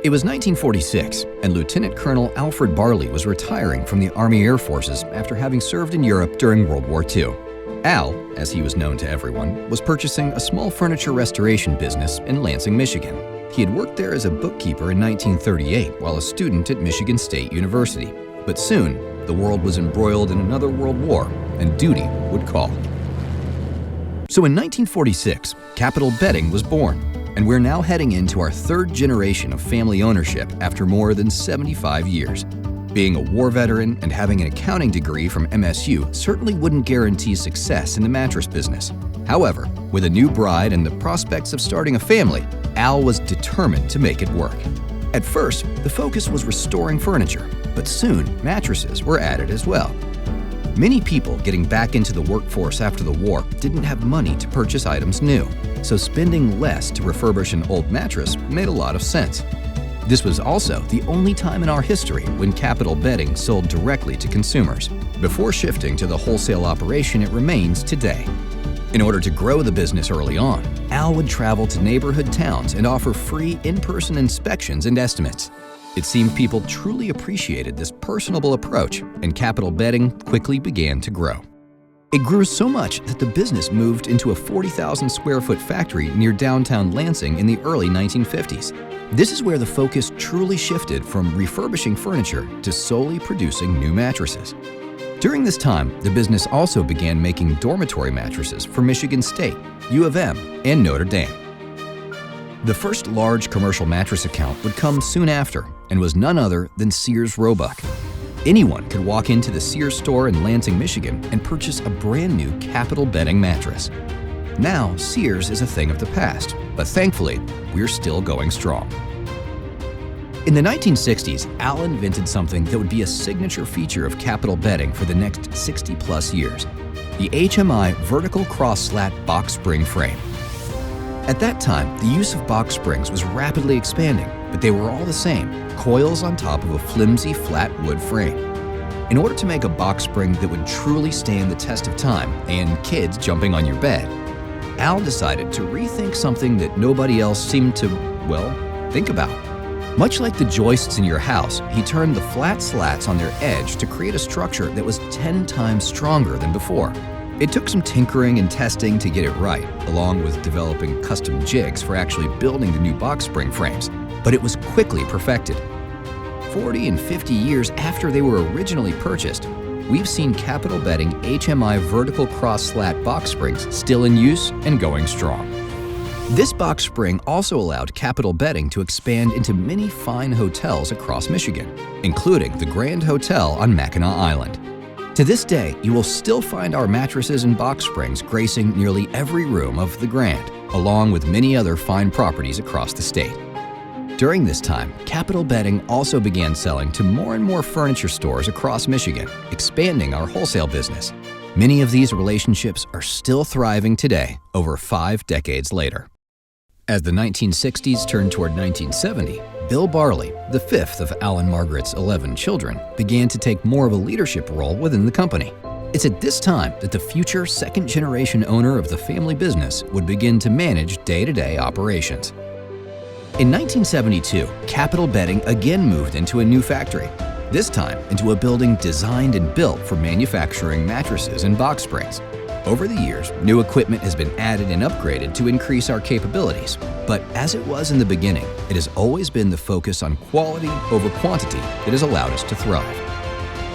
It was 1946, and Lieutenant Colonel Alfred Barley was retiring from the Army Air Forces after having served in Europe during World War II. Al, as he was known to everyone, was purchasing a small furniture restoration business in Lansing, Michigan. He had worked there as a bookkeeper in 1938 while a student at Michigan State University. But soon, the world was embroiled in another world war, and duty would call. So in 1946, Capital Bedding was born, and we're now heading into our third generation of family ownership after more than 75 years. Being a war veteran and having an accounting degree from MSU certainly wouldn't guarantee success in the mattress business. However, with a new bride and the prospects of starting a family, Al was determined to make it work. At first, the focus was restoring furniture, but soon mattresses were added as well. Many people getting back into the workforce after the war didn't have money to purchase items new, so spending less to refurbish an old mattress made a lot of sense. This was also the only time in our history when Capital Bedding sold directly to consumers. Before shifting to the wholesale operation it remains today. In order to grow the business early on, Al would travel to neighborhood towns and offer free in-person inspections and estimates. It seemed people truly appreciated this personable approach, and Capital Bedding quickly began to grow. It grew so much that the business moved into a 40,000 square foot factory near downtown Lansing in the early 1950s. This is where the focus truly shifted from refurbishing furniture to solely producing new mattresses. During this time, the business also began making dormitory mattresses for Michigan State, U of M, and Notre Dame. The first large commercial mattress account would come soon after and was none other than Sears Roebuck. Anyone could walk into the Sears store in Lansing, Michigan and purchase a brand new Capital Bedding mattress. Now, Sears is a thing of the past, but thankfully, we're still going strong. In the 1960s, Al invented something that would be a signature feature of Capital Bedding for the next 60-plus years, the HMI vertical cross-slat box spring frame. At that time, the use of box springs was rapidly expanding, but they were all the same, coils on top of a flimsy flat wood frame. In order to make a box spring that would truly stand the test of time and kids jumping on your bed, Al decided to rethink something that nobody else seemed to, think about. Much like the joists in your house, he turned the flat slats on their edge to create a structure that was 10 times stronger than before. It took some tinkering and testing to get it right, along with developing custom jigs for actually building the new box spring frames, but it was quickly perfected. 40 and 50 years after they were originally purchased, we've seen Capital Bedding HMI vertical cross-slat box springs still in use and going strong. This box spring also allowed Capital Bedding to expand into many fine hotels across Michigan, including the Grand Hotel on Mackinac Island. To this day, you will still find our mattresses and box springs gracing nearly every room of the Grand, along with many other fine properties across the state. During this time, Capital Bedding also began selling to more and more furniture stores across Michigan, expanding our wholesale business. Many of these relationships are still thriving today, over 5 decades later. As the 1960s turned toward 1970, Bill Barley, the fifth of Al and Margaret's 11 children, began to take more of a leadership role within the company. It's at this time that the future second-generation owner of the family business would begin to manage day-to-day operations. In 1972, Capital Bedding again moved into a new factory, this time into a building designed and built for manufacturing mattresses and box springs. Over the years, new equipment has been added and upgraded to increase our capabilities, but as it was in the beginning, it has always been the focus on quality over quantity that has allowed us to thrive.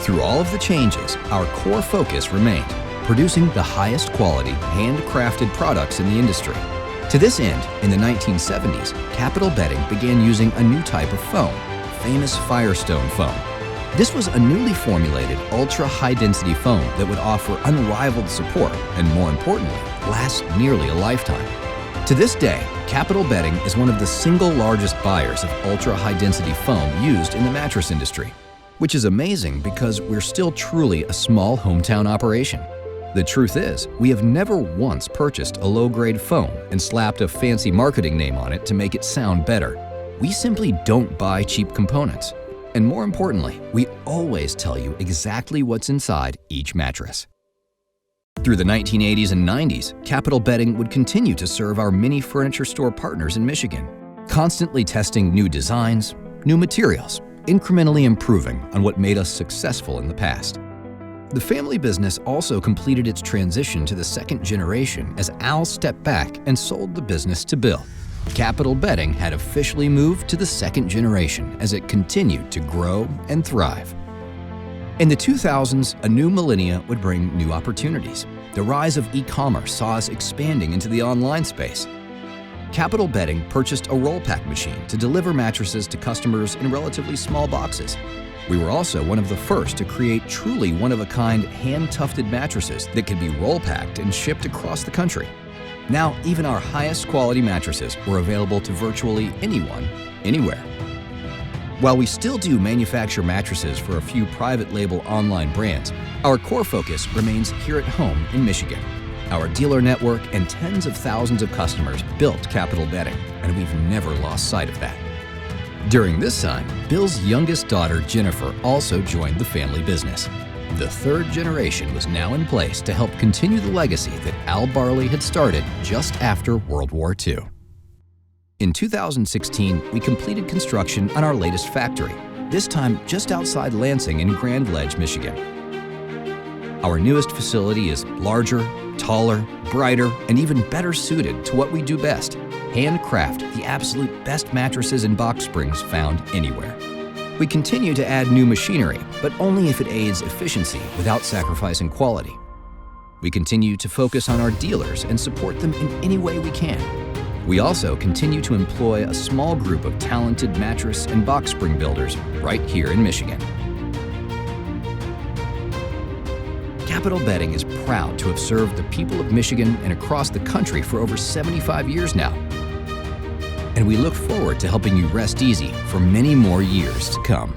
Through all of the changes, our core focus remained, producing the highest quality, handcrafted products in the industry. To this end, in the 1970s, Capital Bedding began using a new type of foam, famous Firestone Foam. This was a newly formulated ultra-high-density foam that would offer unrivaled support and, more importantly, last nearly a lifetime. To this day, Capital Bedding is one of the single largest buyers of ultra-high-density foam used in the mattress industry, which is amazing because we're still truly a small hometown operation. The truth is, we have never once purchased a low-grade foam and slapped a fancy marketing name on it to make it sound better. We simply don't buy cheap components. And more importantly, we always tell you exactly what's inside each mattress. Through the 1980s and 90s, Capital Bedding would continue to serve our many furniture store partners in Michigan. constantly testing new designs, new materials, incrementally improving on what made us successful in the past. The family business also completed its transition to the second generation as Al stepped back and sold the business to Bill. Capital Bedding had officially moved to the second generation as it continued to grow and thrive. In the 2000s, a new millennia would bring new opportunities. The rise of e-commerce saw us expanding into the online space. Capital Bedding purchased a roll-pack machine to deliver mattresses to customers in relatively small boxes. We were also one of the first to create truly one-of-a-kind hand-tufted mattresses that could be roll-packed and shipped across the country. Now, even our highest quality mattresses were available to virtually anyone, anywhere. While we still do manufacture mattresses for a few private label online brands, our core focus remains here at home in Michigan. Our dealer network and tens of thousands of customers built Capital Bedding, and we've never lost sight of that. During this time, Bill's youngest daughter, Jennifer, also joined the family business. The third generation was now in place to help continue the legacy that Al Barley had started just after World War II. In 2016, we completed construction on our latest factory, this time just outside Lansing in Grand Ledge, Michigan. Our newest facility is larger, taller, brighter, and even better suited to what we do best: handcraft the absolute best mattresses and box springs found anywhere. We continue to add new machinery, but only if it aids efficiency without sacrificing quality. We continue to focus on our dealers and support them in any way we can. We also continue to employ a small group of talented mattress and box spring builders right here in Michigan. Capital Bedding is proud to have served the people of Michigan and across the country for over 75 years now. And we look forward to helping you rest easy for many more years to come.